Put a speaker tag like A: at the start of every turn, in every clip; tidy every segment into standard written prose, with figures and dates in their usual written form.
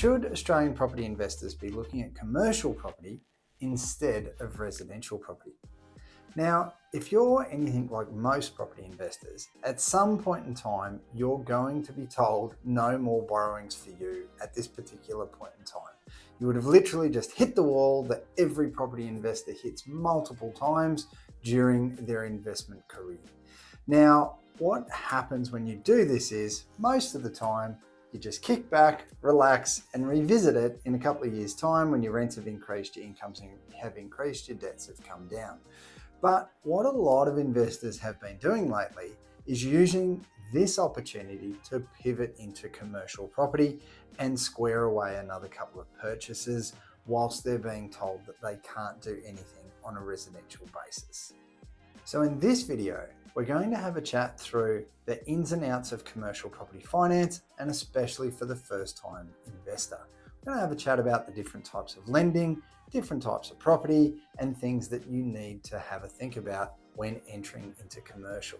A: should Australian property investors be looking at commercial property instead of residential property? Now, if you're anything like most property investors, at some point in time, you're going to be told no more borrowings for you at this particular point in time. You would have literally just hit the wall that every property investor hits multiple times during their investment career. Now, what happens when you do this is, most of the time, you just kick back, relax, and revisit it in a couple of years' time when your rents have increased, your incomes have increased, your debts have come down. But what a lot of investors have been doing lately is using this opportunity to pivot into commercial property and square away another couple of purchases whilst they're being told that they can't do anything on a residential basis. So in this video, we're going to have a chat through the ins and outs of commercial property finance, and especially for the first-time investor. We're going to have a chat about the different types of lending, different types of property, and things that you need to have a think about when entering into commercial.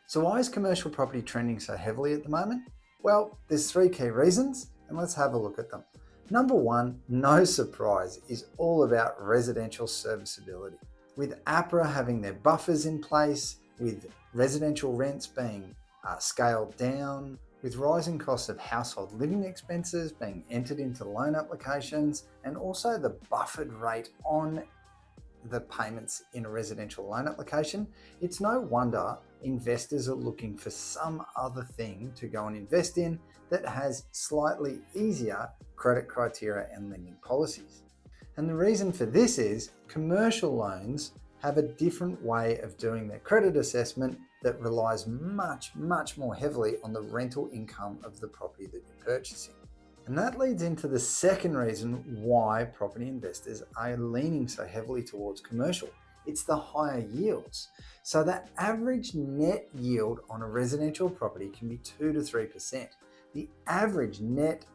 A: So why is commercial property trending so heavily at the moment? Well, there's three key reasons, and let's have a look at them. Number one, no surprise, is all about residential serviceability. With APRA having their buffers in place, with residential rents being scaled down, with rising costs of household living expenses being entered into loan applications, and also the buffered rate on the payments in a residential loan application, it's no wonder investors are looking for some other thing to go and invest in that has slightly easier credit criteria and lending policies. And the reason for this is commercial loans have a different way of doing their credit assessment that relies much more heavily on the rental income of the property that you're purchasing. And that leads into the second reason why property investors are leaning so heavily towards commercial. It's the higher yields. So the average net yield on a residential property can be 2 to 3%. The average net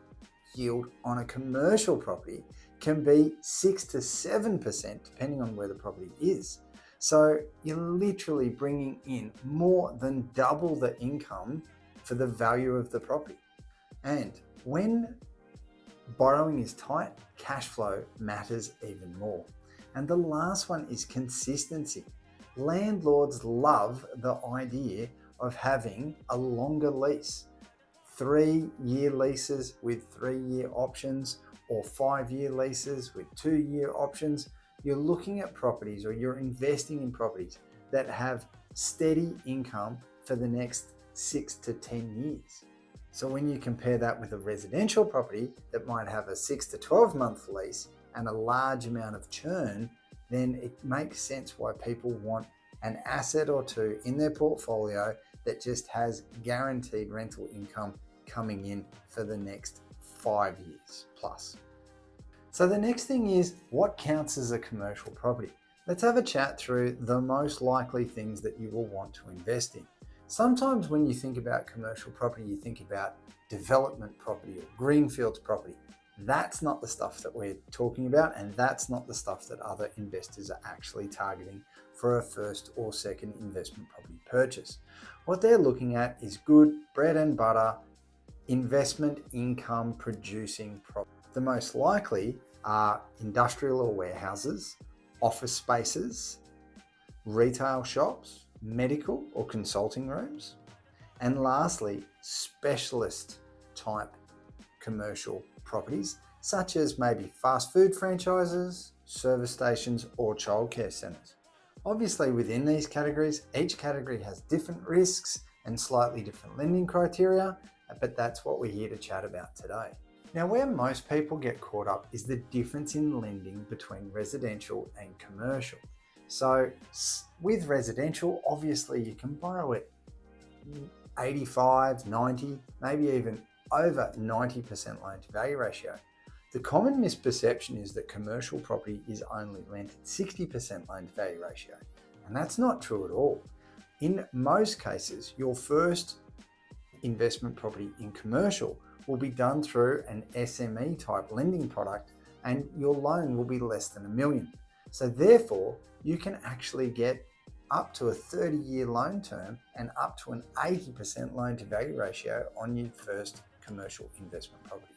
A: yield on a commercial property can be 6 to 7% depending on where the property is. So you're literally bringing in more than double the income for the value of the property. And when borrowing is tight, cash flow matters even more. And the last one is consistency. Landlords love the idea of having a longer lease. 3-year leases with 3-year options, or 5-year leases with 2-year options. You're looking at properties, or you're investing in properties that have steady income for the next 6 to 10 years. So when you compare that with a residential property that might have a 6 to 12 month lease and a large amount of churn, then it makes sense why people want an asset or two in their portfolio that just has guaranteed rental income coming in for the next 5 years plus. So the next thing is, what counts as a commercial property? Let's have a chat through the most likely things that you will want to invest in. Sometimes when you think about commercial property, you think about development property or greenfields property. That's not the stuff that we're talking about, and that's not the stuff that other investors are actually targeting for a first or second investment property purchase. What they're looking at is good bread and butter investment income producing property. The most likely are industrial or warehouses, office spaces, retail shops, medical or consulting rooms, and lastly, specialist type commercial properties, such as maybe fast food franchises, service stations, or childcare centres. Obviously, within these categories, each category has different risks and slightly different lending criteria, but that's what we're here to chat about today. Now, where most people get caught up is the difference in lending between residential and commercial. So with residential, obviously you can borrow at 85, 90, maybe even over 90% loan to value ratio. The common misperception is that commercial property is only lent at 60% loan to value ratio, and that's not true at all. In most cases, your first investment property in commercial will be done through an SME type lending product, and your loan will be less than $1 million. So therefore, you can actually get up to a 30-year loan term and up to an 80% loan to value ratio on your first commercial investment property.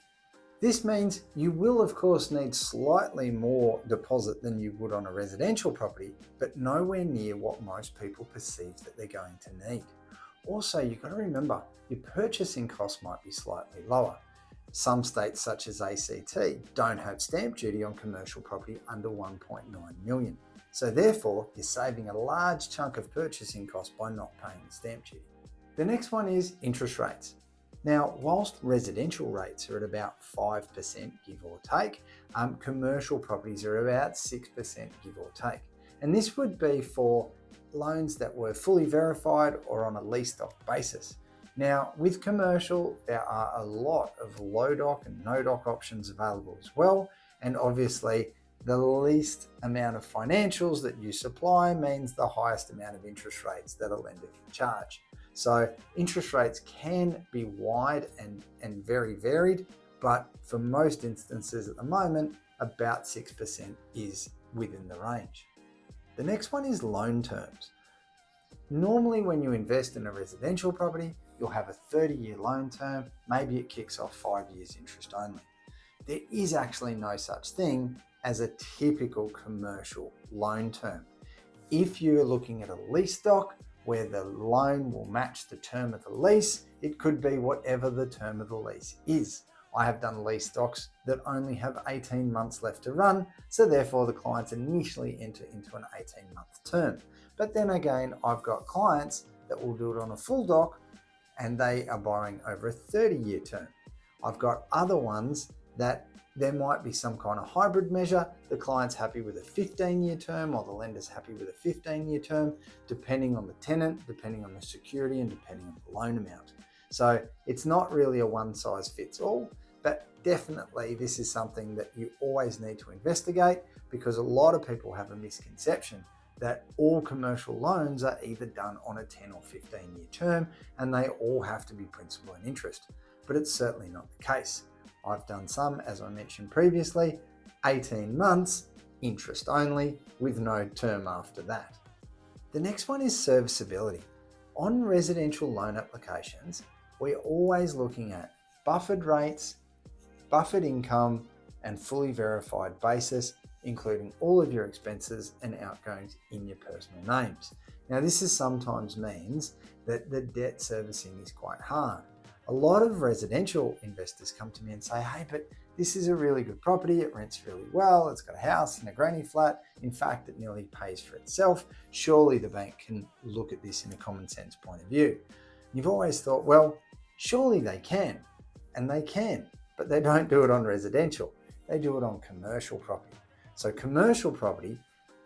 A: This means you will of course need slightly more deposit than you would on a residential property, but nowhere near what most people perceive that they're going to need. Also, you've got to remember your purchasing cost might be slightly lower. Some states such as ACT don't have stamp duty on commercial property under 1.9 million. So therefore, you're saving a large chunk of purchasing cost by not paying the stamp duty. The next one is interest rates. Now, whilst residential rates are at about 5%, give or take, commercial properties are about 6%, give or take. And this would be for loans that were fully verified or on a lease doc basis. Now, with commercial, there are a lot of low doc and no doc options available as well. And obviously, the least amount of financials that you supply means the highest amount of interest rates that a lender can charge. So interest rates can be wide and very varied, but for most instances at the moment, about 6% is within the range. The next one is loan terms. Normally when you invest in a residential property, you'll have a 30-year loan term, maybe it kicks off 5 years interest only. There is actually no such thing as a typical commercial loan term. If you're looking at a lease doc, where the loan will match the term of the lease, it could be whatever the term of the lease is. I have done lease docs that only have 18 months left to run, so therefore the clients initially enter into an 18-month term. But then again, I've got clients that will do it on a full doc and they are borrowing over a 30-year term. I've got other ones that there might be some kind of hybrid measure. The client's happy with a 15-year term or the lender's happy with a 15-year term, depending on the tenant, depending on the security, and depending on the loan amount. So it's not really a one size fits all, but definitely this is something that you always need to investigate, because a lot of people have a misconception that all commercial loans are either done on a 10 or 15-year term and they all have to be principal and interest. But it's certainly not the case. I've done some, as I mentioned previously, 18 months, interest only, with no term after that. The next one is serviceability. On residential loan applications, we're always looking at buffered rates, buffered income, and fully verified basis, including all of your expenses and outgoings in your personal names. Now, this is sometimes means that the debt servicing is quite hard. A lot of residential investors come to me and say, hey, but this is a really good property. It rents really well. It's got a house and a granny flat. In fact, it nearly pays for itself. Surely the bank can look at this in a common sense point of view. You've always thought, well, surely they can. And they can, but they don't do it on residential. They do it on commercial property. So commercial property,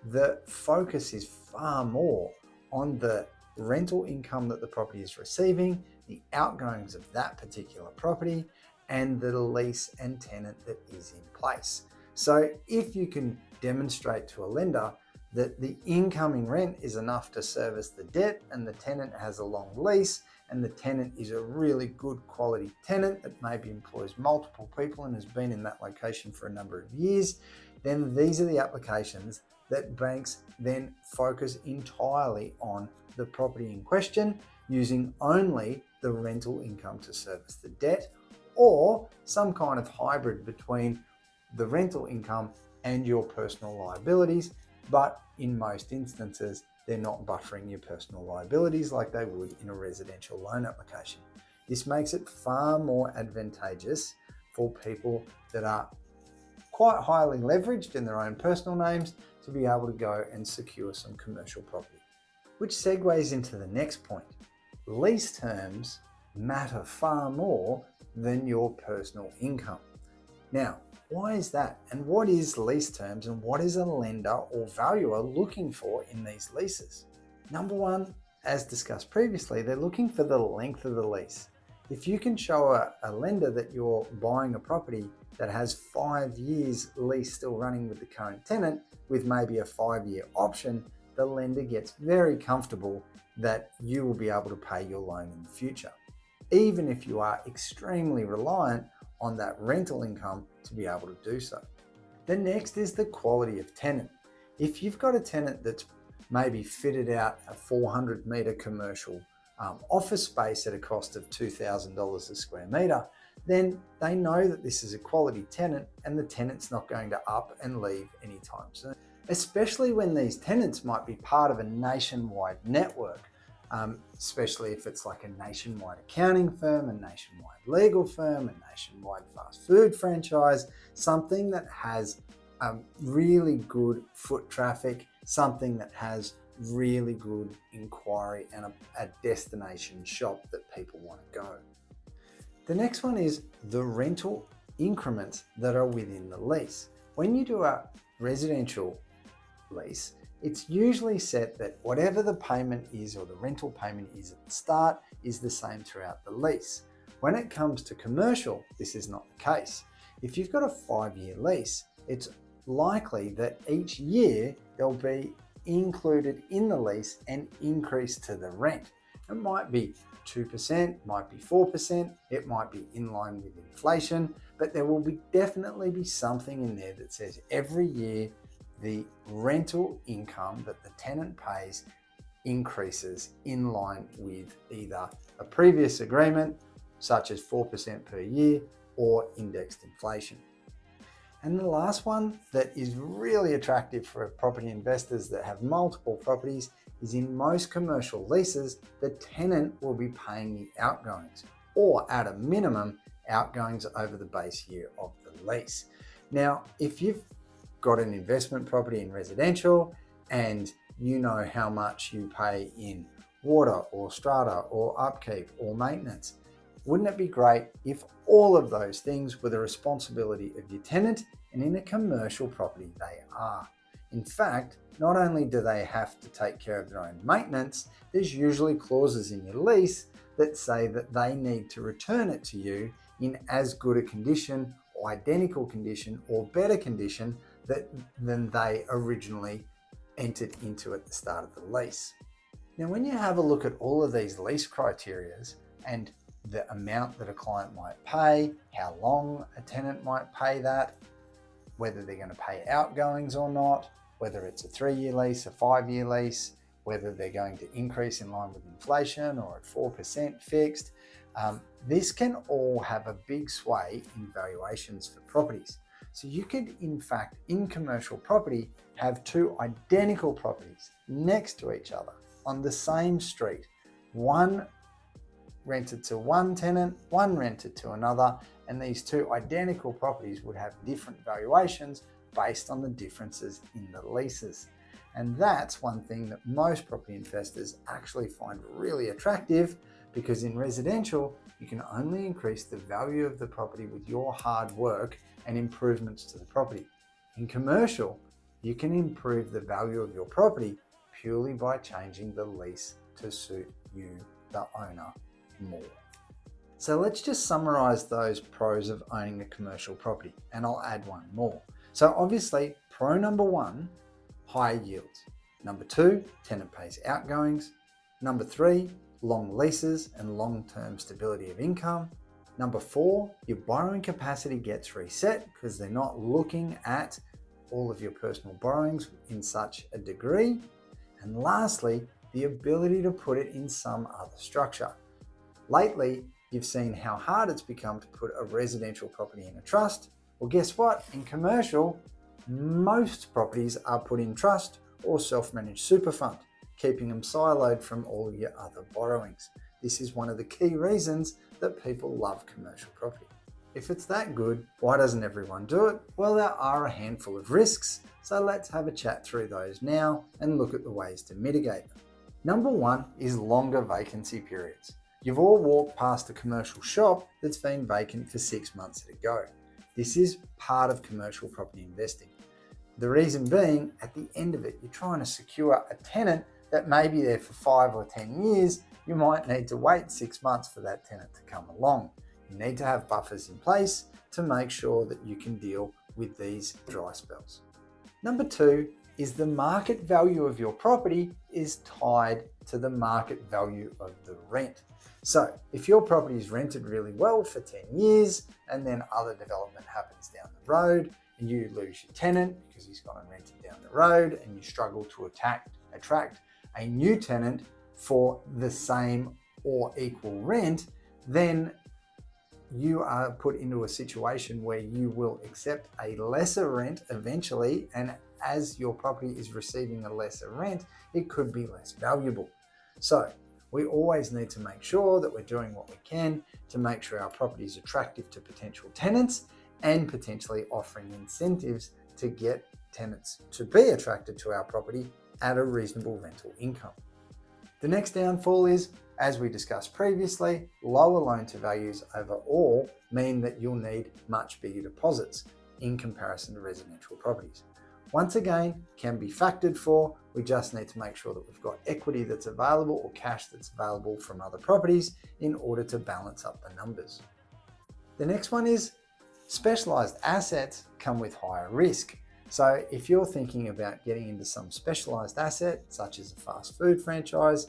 A: the focus is far more on the rental income that the property is receiving, the outgoings of that particular property, and the lease and tenant that is in place. So if you can demonstrate to a lender that the incoming rent is enough to service the debt and the tenant has a long lease and the tenant is a really good quality tenant that maybe employs multiple people and has been in that location for a number of years, then these are the applications that banks then focus entirely on the property in question, using only the rental income to service the debt, or some kind of hybrid between the rental income and your personal liabilities. But in most instances, they're not buffering your personal liabilities like they would in a residential loan application. This makes it far more advantageous for people that are quite highly leveraged in their own personal names to be able to go and secure some commercial property. Which segues into the next point. Lease terms matter far more than your personal income. Now, why is that? And what is lease terms, and what is a lender or valuer looking for in these leases? Number one, as discussed previously, they're looking for the length of the lease. If you can show a lender that you're buying a property that has 5 years lease still running with the current tenant, with maybe a 5-year option, the lender gets very comfortable that you will be able to pay your loan in the future, even if you are extremely reliant on that rental income to be able to do so. The next is the quality of tenant. If you've got a tenant that's maybe fitted out a 400 metre commercial office space at a cost of $2,000 a square metre, then they know that this is a quality tenant and the tenant's not going to up and leave anytime soon. Especially when these tenants might be part of a nationwide network, especially if it's like a nationwide accounting firm, a nationwide legal firm, a nationwide fast food franchise, something that has really good foot traffic, something that has really good inquiry and a destination shop that people want to go. The next one is the rental increments that are within the lease. When you do a residential lease, it's usually set that whatever the payment is or the rental payment is at the start is the same throughout the lease. When it comes to commercial, this is not the case. If you've got a 5-year lease, it's likely that each year there'll be included in the lease an increase to the rent. It might be 2%, might be 4%, it might be in line with inflation, but there will definitely be something in there that says every year the rental income that the tenant pays increases in line with either a previous agreement, such as 4% per year, or indexed inflation. And the last one that is really attractive for property investors that have multiple properties is in most commercial leases, the tenant will be paying the outgoings, or at a minimum, outgoings over the base year of the lease. Now, if you've got an investment property in residential and you know how much you pay in water or strata or upkeep or maintenance, wouldn't it be great if all of those things were the responsibility of your tenant, and in a commercial property they are? In fact, not only do they have to take care of their own maintenance, there's usually clauses in your lease that say that they need to return it to you in as good a condition or identical condition or better condition than they originally entered into at the start of the lease. Now, when you have a look at all of these lease criterias and the amount that a client might pay, how long a tenant might pay that, whether they're going to pay outgoings or not, whether it's a 3-year lease, a 5-year lease, whether they're going to increase in line with inflation or at 4% fixed, this can all have a big sway in valuations for properties. So you could, in fact, in commercial property, have 2 identical properties next to each other on the same street, one rented to one tenant, one rented to another, and these 2 identical properties would have different valuations based on the differences in the leases. And that's one thing that most property investors actually find really attractive, because in residential, you can only increase the value of the property with your hard work and improvements to the property. In commercial, you can improve the value of your property purely by changing the lease to suit you, the owner, more. So let's just summarize those pros of owning a commercial property, and I'll add one more. So obviously, pro number 1, higher yields. Number 2, tenant pays outgoings. Number 3, long leases and long-term stability of income. Number 4, your borrowing capacity gets reset because they're not looking at all of your personal borrowings in such a degree. And lastly, the ability to put it in some other structure. Lately, you've seen how hard it's become to put a residential property in a trust. Well, guess what? In commercial, most properties are put in trust or self-managed super fund, keeping them siloed from all your other borrowings. This is one of the key reasons that people love commercial property. If it's that good, why doesn't everyone do it? Well, there are a handful of risks, so let's have a chat through those now and look at the ways to mitigate them. Number 1 is longer vacancy periods. You've all walked past a commercial shop that's been vacant for 6 months at a go. This is part of commercial property investing. The reason being, at the end of it, you're trying to secure a tenant that may be there for 5 or 10 years. You might need to wait 6 months for that tenant to come along. You need to have buffers in place to make sure that you can deal with these dry spells. Number 2 is the market value of your property is tied to the market value of the rent. So if your property is rented really well for 10 years and then other development happens down the road and you lose your tenant because he's gone and rented down the road, and you struggle to attract a new tenant for the same or equal rent, then you are put into a situation where you will accept a lesser rent eventually, and as your property is receiving a lesser rent, it could be less valuable. So we always need to make sure that we're doing what we can to make sure our property is attractive to potential tenants and potentially offering incentives to get tenants to be attracted to our property at a reasonable rental income. The next downfall is, as we discussed previously, lower loan to values overall mean that you'll need much bigger deposits in comparison to residential properties. Once again, can be factored for. We just need to make sure that we've got equity that's available or cash that's available from other properties in order to balance up the numbers. The next one is specialized assets come with higher risk. So if you're thinking about getting into some specialized asset, such as a fast food franchise,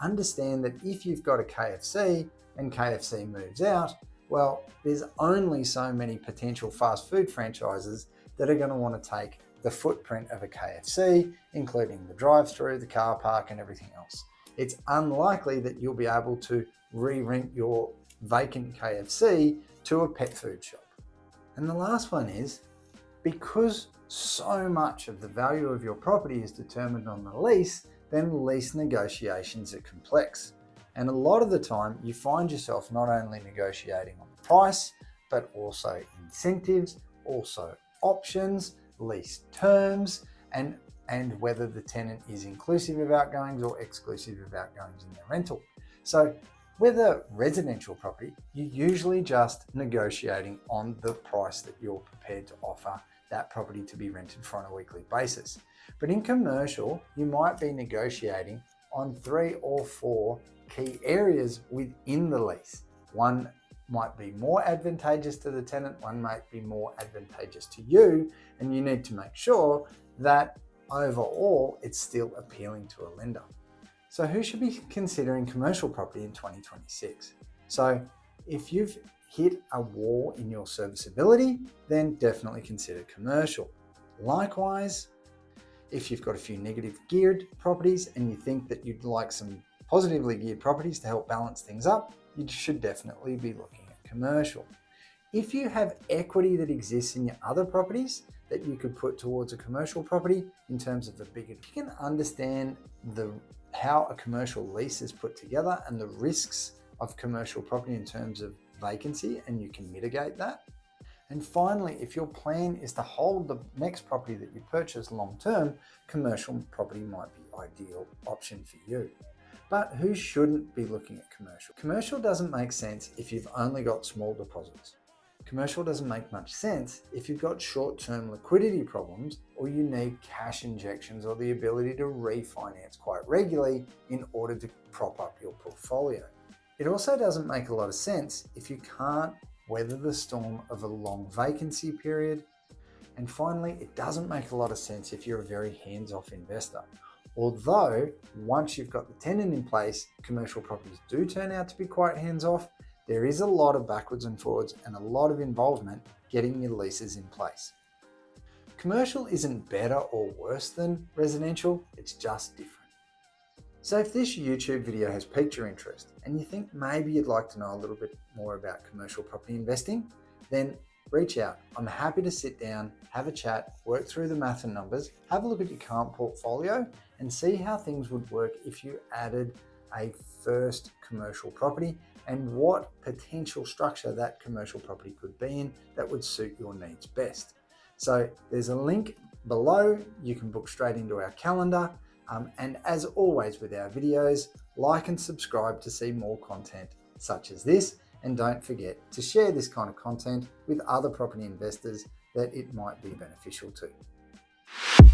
A: understand that if you've got a KFC and KFC moves out, well, there's only so many potential fast food franchises that are going to want to take the footprint of a KFC, including the drive-through, the car park, and everything else. It's unlikely that you'll be able to re-rent your vacant KFC to a pet food shop. And the last one is, because so much of the value of your property is determined on the lease, then lease negotiations are complex. And a lot of the time you find yourself not only negotiating on the price, but also incentives, also options, lease terms, and whether the tenant is inclusive of outgoings or exclusive of outgoings in their rental. So with a residential property, you're usually just negotiating on the price that you're prepared to offer that property to be rented for on a weekly basis. But in commercial, you might be negotiating on 3 or 4 key areas within the lease. One might be more advantageous to the tenant, one might be more advantageous to you, and you need to make sure that overall it's still appealing to a lender. So who should be considering commercial property in 2026? So if you've hit a wall in your serviceability, then definitely consider commercial. Likewise, if you've got a few negative geared properties and you think that you'd like some positively geared properties to help balance things up, you should definitely be looking at commercial. If you have equity that exists in your other properties that you could put towards a commercial property in terms of the bigger, you can understand how a commercial lease is put together and the risks of commercial property in terms of vacancy, and you can mitigate that. And finally, if your plan is to hold the next property that you purchase long term, commercial property might be the ideal option for you. But who shouldn't be looking at commercial? Commercial doesn't make sense if you've only got small deposits. Commercial doesn't make much sense if you've got short-term liquidity problems or you need cash injections or the ability to refinance quite regularly in order to prop up your portfolio. It also doesn't make a lot of sense if you can't weather the storm of a long vacancy period. And finally, it doesn't make a lot of sense if you're a very hands-off investor. Although, once you've got the tenant in place, commercial properties do turn out to be quite hands-off. There is a lot of backwards and forwards and a lot of involvement getting your leases in place. Commercial isn't better or worse than residential, it's just different. So if this YouTube video has piqued your interest and you think maybe you'd like to know a little bit more about commercial property investing, then reach out. I'm happy to sit down, have a chat, work through the math and numbers, have a look at your current portfolio and see how things would work if you added a first commercial property and what potential structure that commercial property could be in that would suit your needs best. So there's a link below. You can book straight into our calendar. And as always with our videos, like and subscribe to see more content such as this. And don't forget to share this kind of content with other property investors that it might be beneficial to.